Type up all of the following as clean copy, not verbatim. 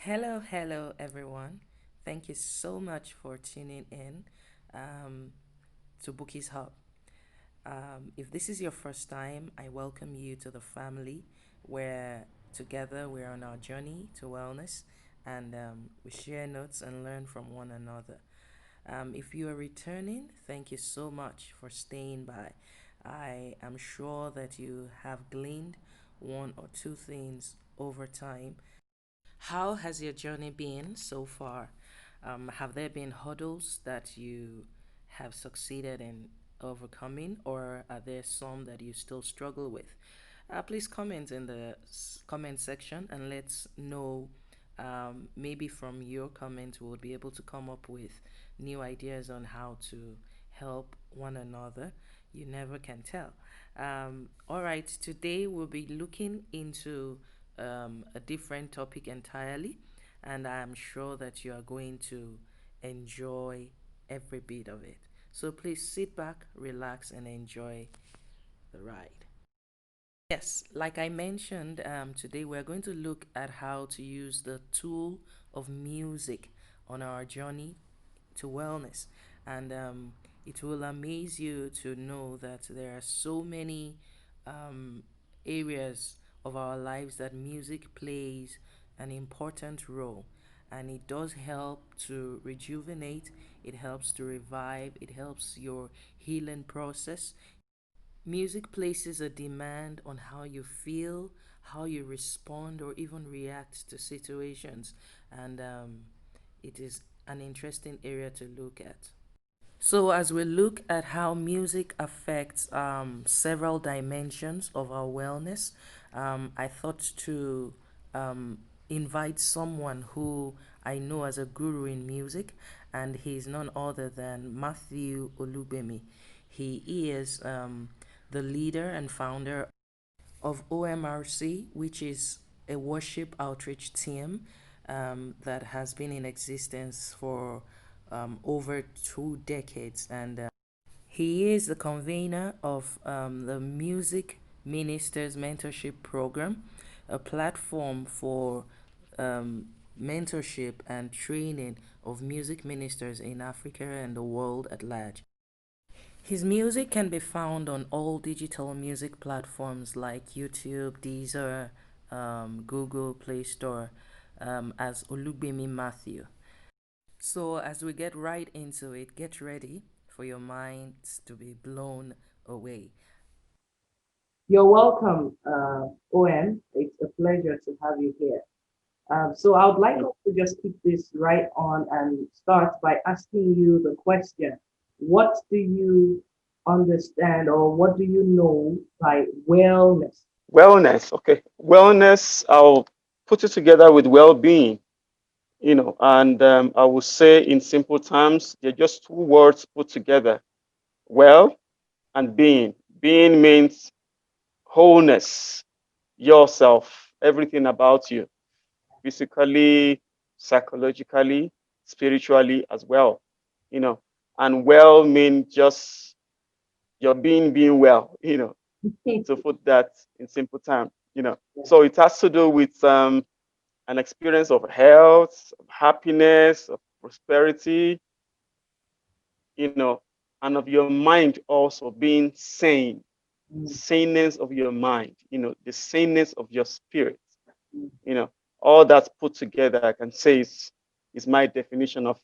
Hello, everyone. Thank you so much for tuning in um, to Bookie's Hub. If this is your first time, I welcome you to the family where together we're on our journey to wellness and we share notes and learn from one another. If you are returning, thank you so much for staying by. I am sure that you have gleaned one or two things over time. How has your journey been so far? Have there been hurdles that you have succeeded in overcoming, or are there some that you still struggle with? Please comment in the comment section and let's know. Maybe from your comments, we'll be able to come up with new ideas on how to help one another. You never can tell. All right, today we'll be looking into a different topic entirely, and I'm sure that you are going to enjoy every bit of it. So please sit back, relax, and enjoy the ride. Yes, like I mentioned, today we're going to look at how to use the tool of music on our journey to wellness. And it will amaze you to know that there are so many um, areas of our lives that music plays an important role. And it does help to rejuvenate, it helps to revive, it helps your healing process. Music places a demand on how you feel, how you respond, or even react to situations. And it is an interesting area to look at. So, as we look at how music affects several dimensions of our wellness, I thought to um, invite someone who I know as a guru in music, and he's none other than Matthew Olugbemi. He is the leader and founder of OMRC, which is a worship outreach team that has been in existence for over 2 decades. And he is the convener of the Music Ministers Mentorship Program, a platform for um, mentorship and training of music ministers in Africa and the world at large. His music can be found on all digital music platforms like YouTube, Deezer, Google Play Store, as Olugbemi Matthew. So, as we get right into it, get ready for your minds to be blown away. You're welcome, OM. It's a pleasure to have you here. So I would like us to just keep this right on and start by asking you the question, what do you understand or what do you know by wellness? Wellness, okay. Wellness, I'll put it together with well-being, and I will say in simple terms, they're just two words put together, well and being. Being means wholeness, yourself, everything about you, physically, psychologically, spiritually as well, you know. And well means just your being well, to put that in simple terms. So it has to do with an experience of health, of happiness, of prosperity, you know, and of your mind also being sane, Mm, saneness of your mind, the saneness of your spirit, mm. you know, all that's put together, I can say is my definition of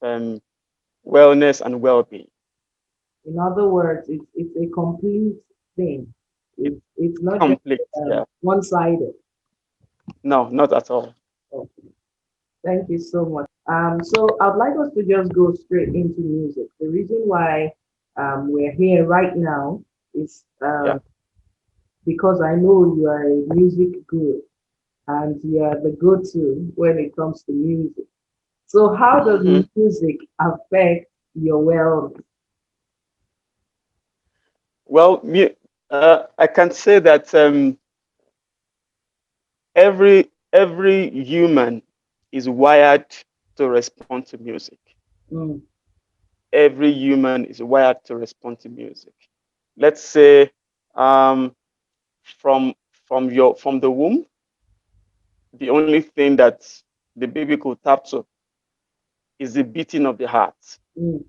wellness and well-being. In other words, it's a complete thing. It's not just Complete, yeah. one-sided. No, not at all. Oh, thank you so much. So I'd like us to just go straight into music. The reason why we're here right now is Yeah. because I know you are a music guru and you are the go-to when it comes to music. So how does Hmm. music affect your wellness? Well, I can say that every human is wired to respond to music. Mm, Every human is wired to respond to music. Let's say um, from from the womb, the only thing that the baby could tap to is the beating of the heart. mm,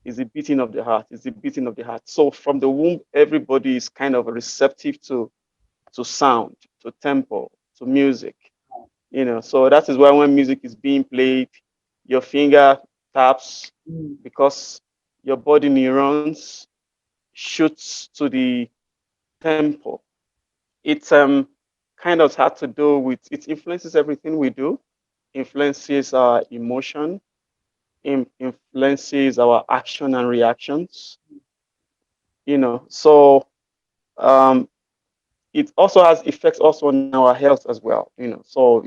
Is the beating of the heart. Is the beating of the heart. So from the womb, everybody is kind of receptive to sound, to tempo, to music. So that is why when music is being played, your finger taps mm. because your body neurons shoots to the tempo. It's kind of had to do with it influences everything we do, influences our emotion, influences our action and reactions. So um, it also has effects also on our health as well. So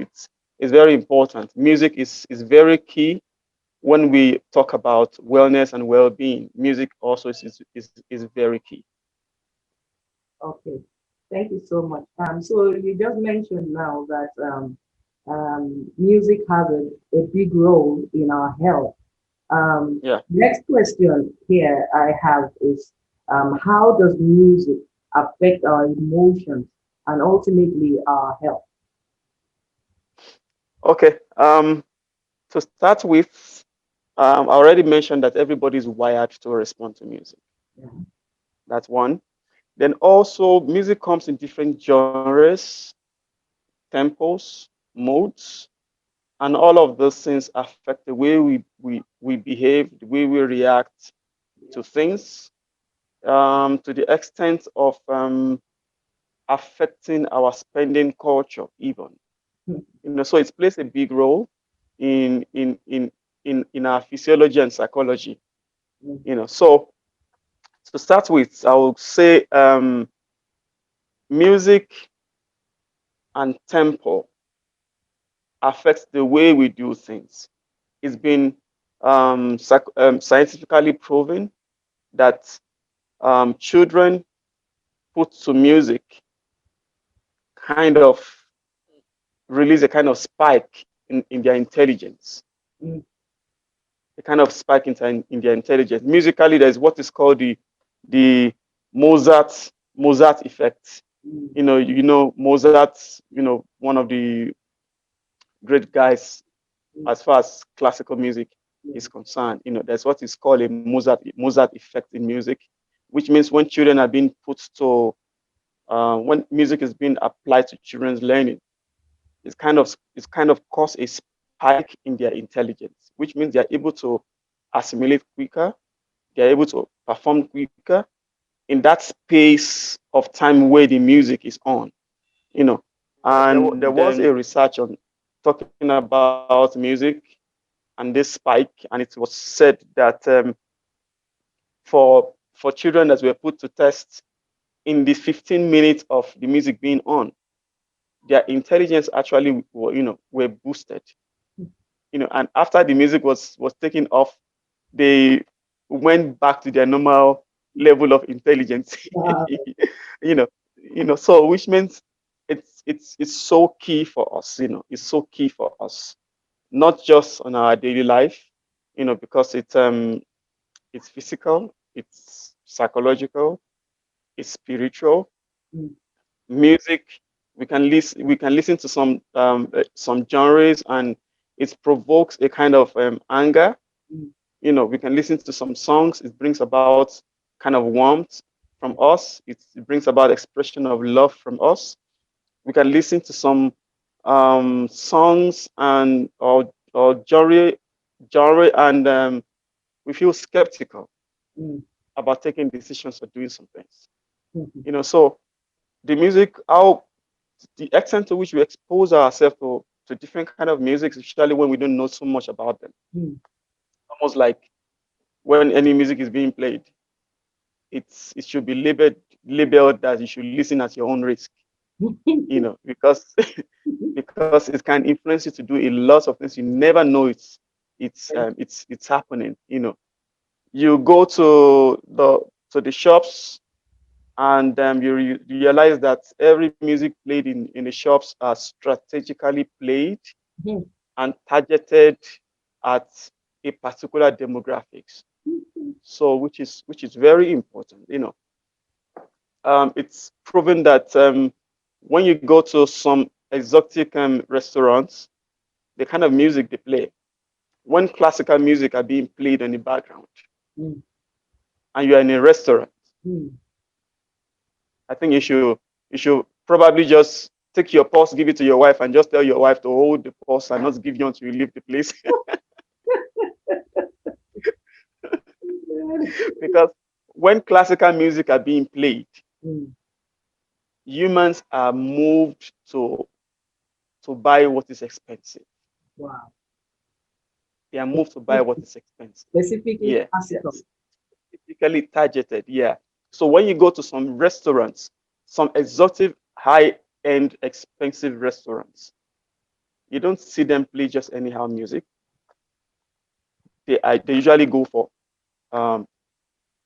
it's very important. Music is very key when we talk about wellness and well-being. Music also is very key. Okay, thank you so much. So you just mentioned now that music has a big role in our health. Yeah. Next question here I have is how does music affect our emotions and ultimately our health? Okay. To start with, I already mentioned that everybody is wired to respond to music. Yeah. That's one. Then also, music comes in different genres, tempos, modes, and all of those things affect the way we behave, the way we react to things, to the extent of affecting our spending culture, even. So it plays a big role in in in in our physiology and psychology. Mm, So to start with, I would say music and tempo affects the way we do things. It's been scientifically proven that children put to music kind of release a kind of spike in their intelligence, mm, a kind of spike in their intelligence. Musically, there's what is called the Mozart effect. mm, Mozart, one of the great guys mm, as far as classical music yeah. is concerned. There's what is called a Mozart effect in music, which means when children are being put to when music is being applied to children's learning, it's kind of cause a spike in their intelligence, which means they're able to assimilate quicker, they're able to perform quicker in that space of time where the music is on. You know, and there was a research on talking about music and this spike, and it was said that for children that were put to test in the 15 minutes of the music being on, their intelligence actually were boosted. And after the music was taken off, they went back to their normal level of intelligence. Wow. you know, so which means it's so key for us. It's so key for us, not just on our daily life. Because it's physical, it's psychological, it's spiritual. Mm, Music, we can listen to some genres, and it provokes a kind of anger. mm, We can listen to some songs, it brings about kind of warmth from us, it brings about expression of love from us. We can listen to some songs and or genre, and we feel skeptical mm, about taking decisions or doing some things. mm, So the music, how the extent to which we expose ourselves to different kind of music, especially when we don't know so much about them. mm, Almost like when any music is being played, it should be labeled that you should listen at your own risk, because because it can influence you to do a lot of things you never know it's happening. You go to the shops, and you realize that every music played in the shops are strategically played mm, and targeted at a particular demographics. So which is very important. It's proven that when you go to some exotic restaurants, the kind of music they play. When classical music are being played in the background mm, and you're in a restaurant, mm. I think you should probably just take your purse, give it to your wife, and just tell your wife to hold the purse and not give you until you leave the place. Because when classical music are being played, Mm, humans are moved to buy what is expensive. wow. They are moved to buy what is expensive. Specifically Yeah, classical. yes. Typically targeted. Yeah. So when you go to some restaurants, some exotic, high-end, expensive restaurants, you don't see them play just anyhow music. They usually go for um,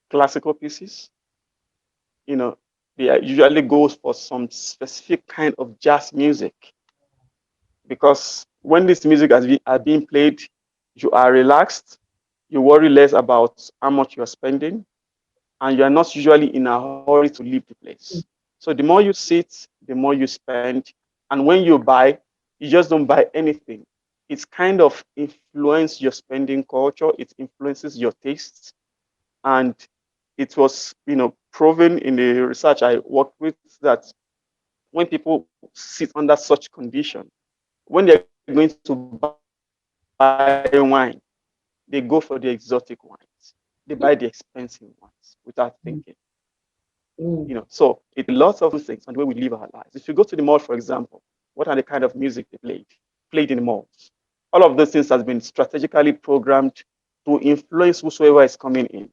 classical pieces. You know, usually goes for some specific kind of jazz music, because when this music are being played, you are relaxed. You worry less about how much you are spending, and you are not usually in a hurry to leave the place. So the more you sit, the more you spend. And when you buy, you just don't buy anything. It's kind of influence your spending culture. It influences your tastes. And it was, proven in the research I worked with that when people sit under such condition, when they're going to buy wine, they go for the exotic wines. They buy the expensive ones without thinking. So Mm, it depends on a lot of mm, things on the way we live our lives. If you go to the mall, for example, what are the kind of music they played in the malls? All of those things has been strategically programmed to influence whosoever is coming in.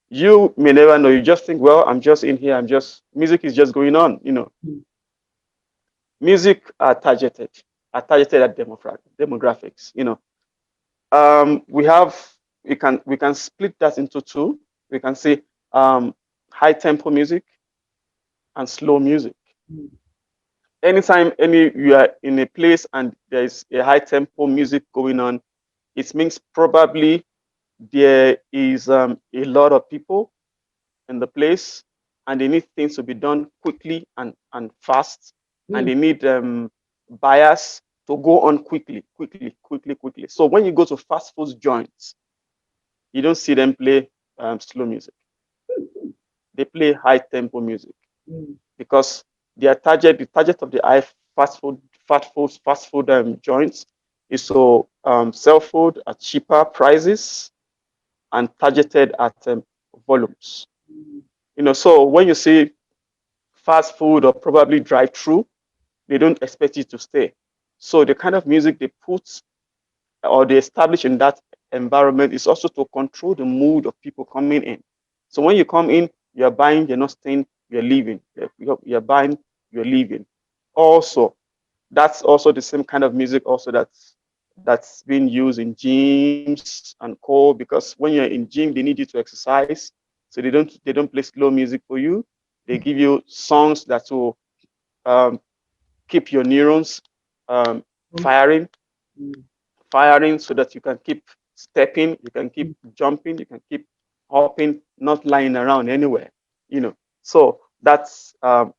You may never know. You just think, well, I'm just in here. Music is just going on. mm, Music are targeted at demographics. We have we can split that into two. We can say um, high tempo music and slow music. mm, Anytime you are in a place and there is a high tempo music going on, it means probably there is a lot of people in the place, and they need things to be done quickly and fast, and mm, they need buyers to go on quickly. So when you go to fast food joints, you don't see them play slow music. They play high tempo music mm, because the target of the high fast food joints is to sell food at cheaper prices and targeted at volumes. mm, So when you see fast food or probably drive through, they don't expect you to stay. So the kind of music they put or they establish in that environment is also to control the mood of people coming in. So when you come in, you're buying, you're not staying, you're leaving. You're buying, you're leaving. Also, that's also the same kind of music also that's being used in gyms and co, because when you're in gym, they need you to exercise. So they don't play slow music for you. They give you songs that will um, keep your neurons um, mm, firing mm, firing so that you can keep stepping, you can keep mm, jumping, you can keep hopping, not lying around anywhere. So that's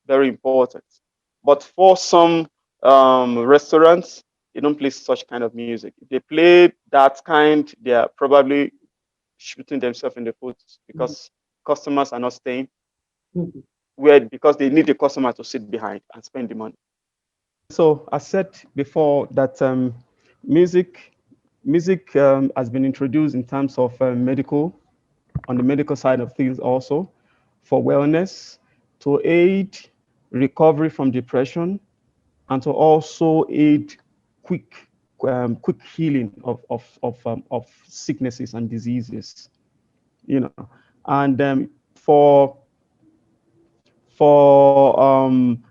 very important. But for some restaurants, they don't play such kind of music. If they play that kind, they are probably shooting themselves in the foot mm, because customers are not staying mm, where because they need the customer to sit behind and spend the money. So I said before that music has been introduced in terms of on the medical side of things also for wellness, to aid recovery from depression, and to also aid quick quick healing of sicknesses and diseases. And for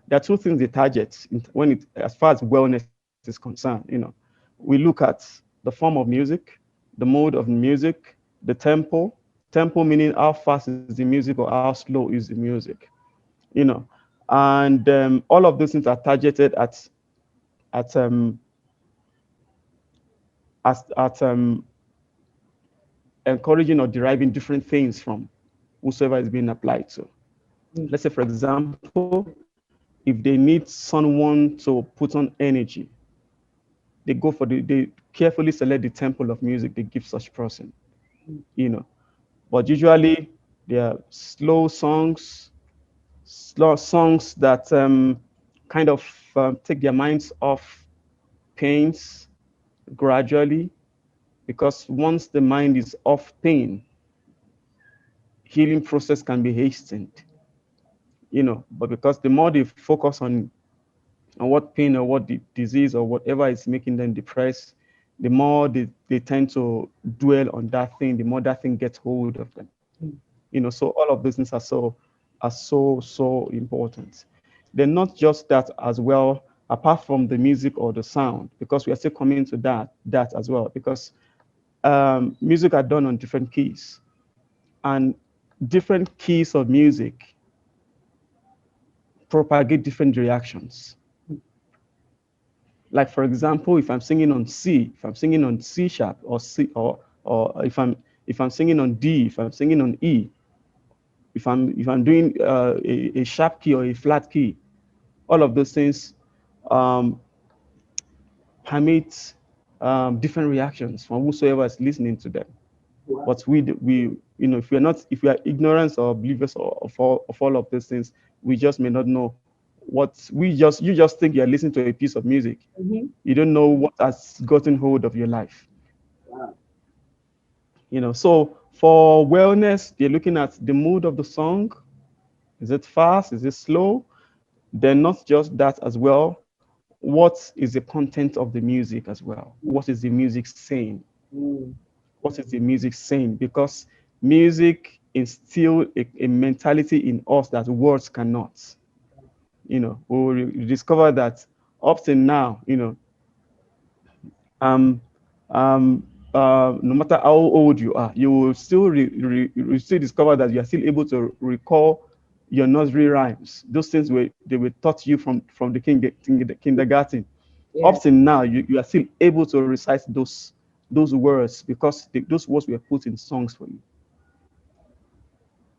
there are two things they target when it as far as wellness is concerned. We look at the form of music, the mode of music, the tempo meaning how fast is the music or how slow is the music. you know and all of those things are targeted at encouraging or deriving different things from whosoever is being applied to. mm, Let's say, for example, if they need someone to put on energy, they go for they carefully select the temple of music they give such person, mm, you know. But usually they are slow songs that kind of take their minds off pains gradually, because once the mind is off pain, healing process can be hastened, you know. But because the more they focus on what pain or what disease or whatever is making them depressed, the more they tend to dwell on that thing, the more that thing gets hold of them. mm, You know, so all of these things are so important. They're not just that as well, apart from the music or the sound, because we are still coming to that as well, because music are done on different keys, and different keys of music propagate different reactions. mm. Like for example, if I'm singing on C, if I'm singing on C sharp or C, or if I'm singing on D, if I'm singing on E, if I'm doing a sharp key or a flat key, all of those things um, permit different reactions from whosoever is listening to them. Wow. But we you know, if we are ignorant or oblivious of all of these things, we just may not know what you just think you're listening to a piece of music. Mm-hmm. You don't know what has gotten hold of your life. Wow. You know, so for wellness, they're looking at the mood of the song. Is it fast? Is it slow? Then not just that as well. What is the content of the music as well? What Mm, is the music saying? mm, What is the music saying? Because music instills a mentality in us that words cannot. You know, we will discover that up to now, you know, um, no matter how old you are, you will still you still discover that you are still able to recall your nursery rhymes. Those things they were taught you from the kindergarten. yeah. Up to now, you are still able to recite those words because those words were put in songs for you.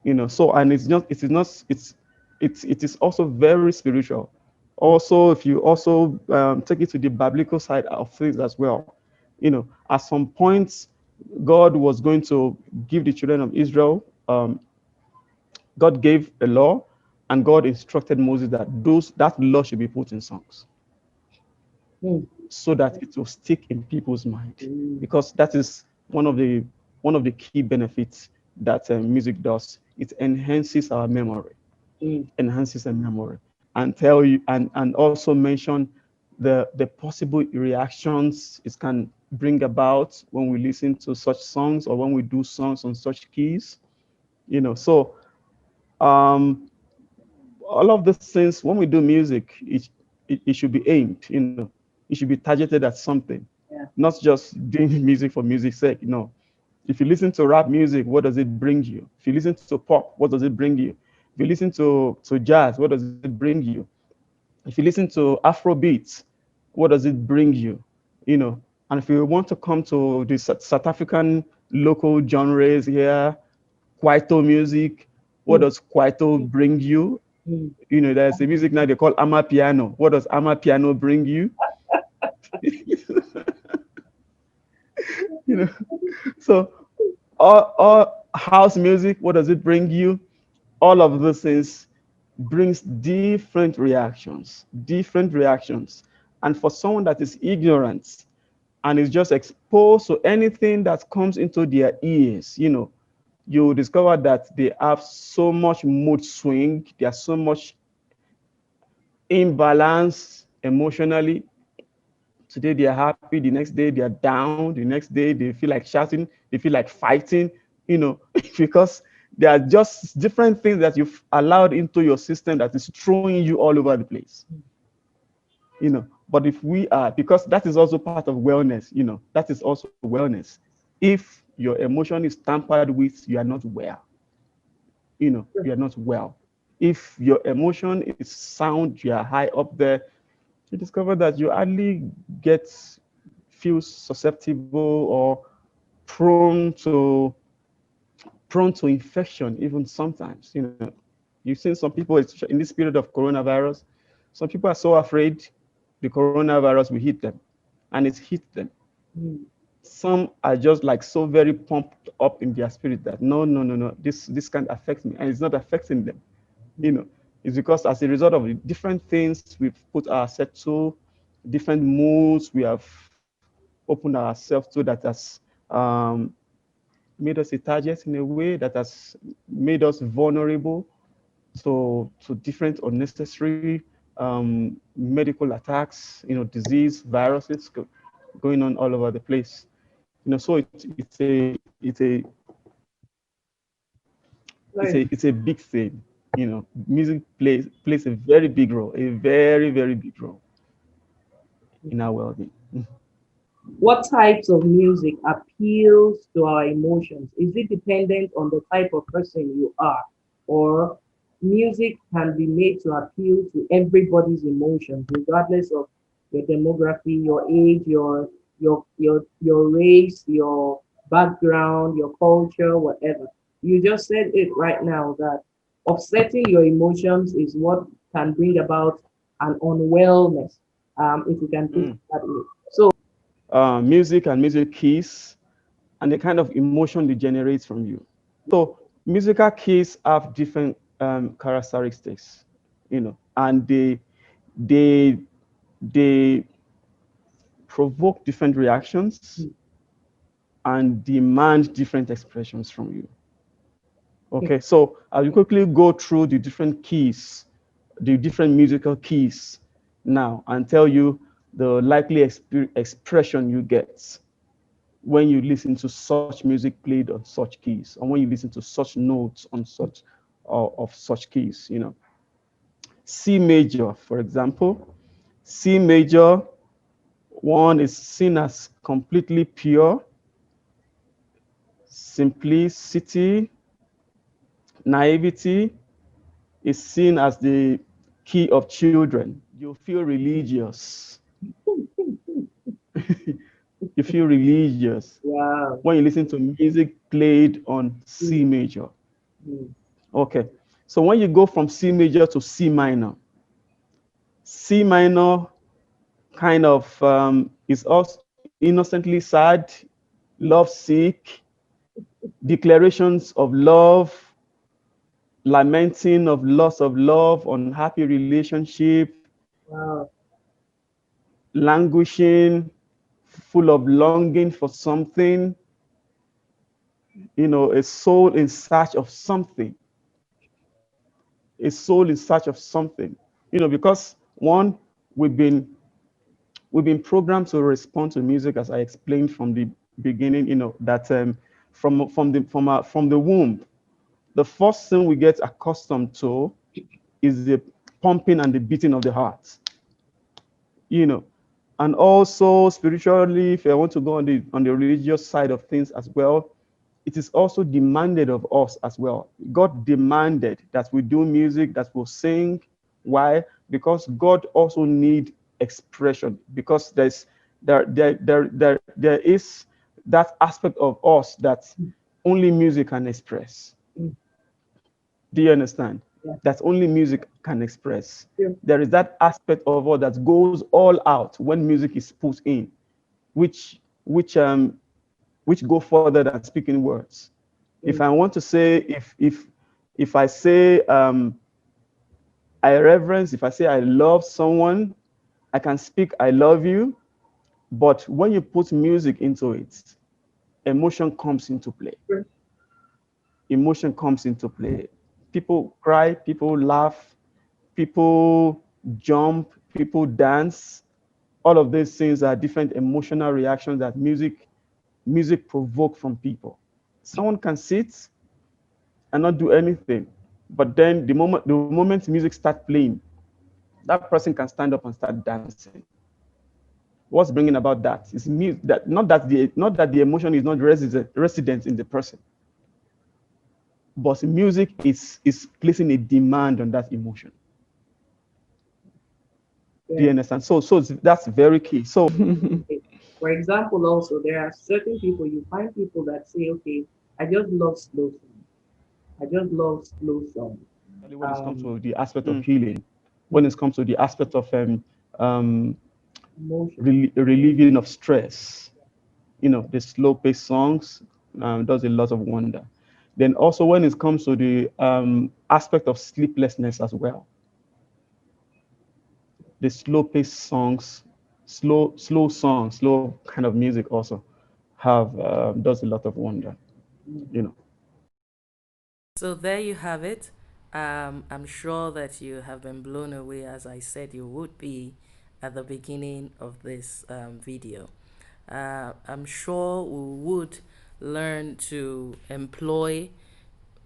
You know, so and it is not it is also very spiritual. Also, if you also take it to the biblical side of things as well, you know, at some point God was going to give the children of Israel, God gave a law, and God instructed Moses that that law should be put in songs Mm, so that it will stick in people's mind, mm, because that is one of the key benefits that music does. It mm, enhances our memory, and tell you and also mention the possible reactions it can bring about when we listen to such songs or when we do songs on such keys. You know, so um, all of these things, when we do music, it should be aimed, you know, it should be targeted at something, yeah. not just doing music for music's sake. No. If you listen to rap music, what does it bring you? If you listen to pop, what does it bring you? If you listen to jazz, what does it bring you? If you listen to Afro beats, what does it bring you? You know, and if you want to come to the South African local genres here, Kwaito music, what Mm, does Kwaito bring you? mm. You know, there's a music now they call Ama Piano. What does Ama Piano bring you? You know, so all house music, what does it bring you? All of those things brings different reactions. And for someone that is ignorant and is just exposed to anything that comes into their ears, you know, you discover that they have so much mood swing, they are so much imbalance emotionally. Today they are happy, the next day they are down, the next day they feel like shouting, they feel like fighting, you know, because there are just different things that you've allowed into your system that is throwing you all over the place, you know. But if we are, because that is also part of wellness, you know, that is also wellness. If your emotion is tampered with, you are not well, you know, you are not well. If your emotion is sound, you are high up there, you discover that you hardly get feel susceptible or prone to prone to infection even sometimes. You know, you've seen some people in this period of coronavirus, some people are so afraid the coronavirus will hit them, and it hit them. mm, Some are just like so very pumped up in their spirit that no, no, no, no, this can't affect me, and it's not affecting them. mm. You know, it's because as a result of the different things we've put ourselves to, different moods we have opened ourselves to, that has um, made us a target in a way, that has made us vulnerable to different unnecessary medical attacks, disease, viruses going on all over the place. So Right. it's a big thing. Music plays a very big role, a very, very big role in our well-being. What types of music appeals to our emotions? Is it dependent on the type of person you are, or music can be made to appeal to everybody's emotions, regardless of your demography, your age, your race, your background, your culture, whatever? You just said it right now that offsetting your emotions is what can bring about an unwellness, if we can put it Mm. that way. So Music and music keys and the kind of emotion they generate from you. So musical keys have different characteristics, and they they provoke different reactions and demand different expressions from you. Okay, so I will quickly go through the different keys, the different musical keys now, and tell you the likely expression you get when you listen to such music played on such keys, or when you listen to such notes on such of such keys. C major, for example. C major, one is seen as completely pure, simplicity, naivety is seen as the key of children. You feel religious. You feel religious wow. when you listen to music played on C Mm, major. mm, Okay. So when you go from C major to C minor, C minor kind of is also innocently sad, love sick, declarations of love, lamenting of loss of love, unhappy relationship, wow. languishing, full of longing for something, a soul in search of something, a soul in search of something. Because one, we've been we've been programmed to respond to music, as I explained from the beginning. That from the womb, the first thing we get accustomed to is the pumping and the beating of the heart. You know, and also spiritually, if I want to go on the religious side of things as well, it is also demanded of us as well. God demanded that we do music, that we sing. Why? Because God also need expression. Because there is that aspect of us that only music can express. Mm, Do you understand? yeah, That only music can express. yeah, There is that aspect of us that goes all out when music is put in, which which um which go further than speaking words. If mm, I want to say, if I say I reverence, if I say I love someone, I can speak I love you, but when you put music into it, emotion comes into play. yeah, Emotion comes into play. People cry, people laugh, people jump, people dance. All of these things are different emotional reactions that music provoke from people. Someone can sit and not do anything, but then the moment music start playing, that person can stand up and start dancing. What's bringing about that is that not that the emotion is not resident in the person, but music is placing a demand on that emotion. Do yeah. you understand? So that's very key. So Okay. For example, also there are certain people you find people that say, okay, I just love slow songs. I just love slow songs. when it comes Um, to the aspect of healing, when it comes to the aspect of um, Emotion. relieving of stress. The slow paced songs does a lot of wonder. Then also when it comes to the aspect of sleeplessness as well, the slow paced songs, slow songs, slow kind of music also have does a lot of wonder. Mm. You know. So there you have it. I'm sure that you have been blown away, as I said you would be at the beginning of this video. I'm sure we would learn to employ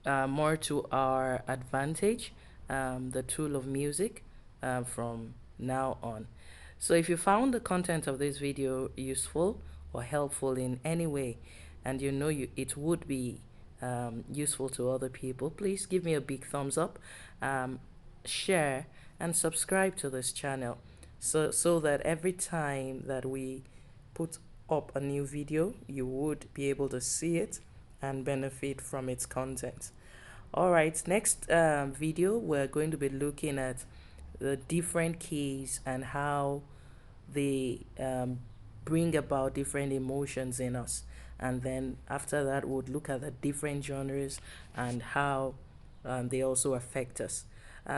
more to our advantage the tool of music from now on. So if you found the content of this video useful or helpful in any way, and it would be useful to other people, please give me a big thumbs up, share, and subscribe to this channel so that every time that we put up a new video, you would be able to see it and benefit from its content. All right, next video, we're going to be looking at the different keys and how they bring about different emotions in us. And then after that, we'll look at the different genres and how they also affect us.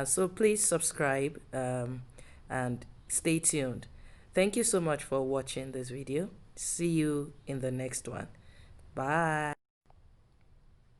So please subscribe and stay tuned. Thank you so much for watching this video. See you in the next one. Bye.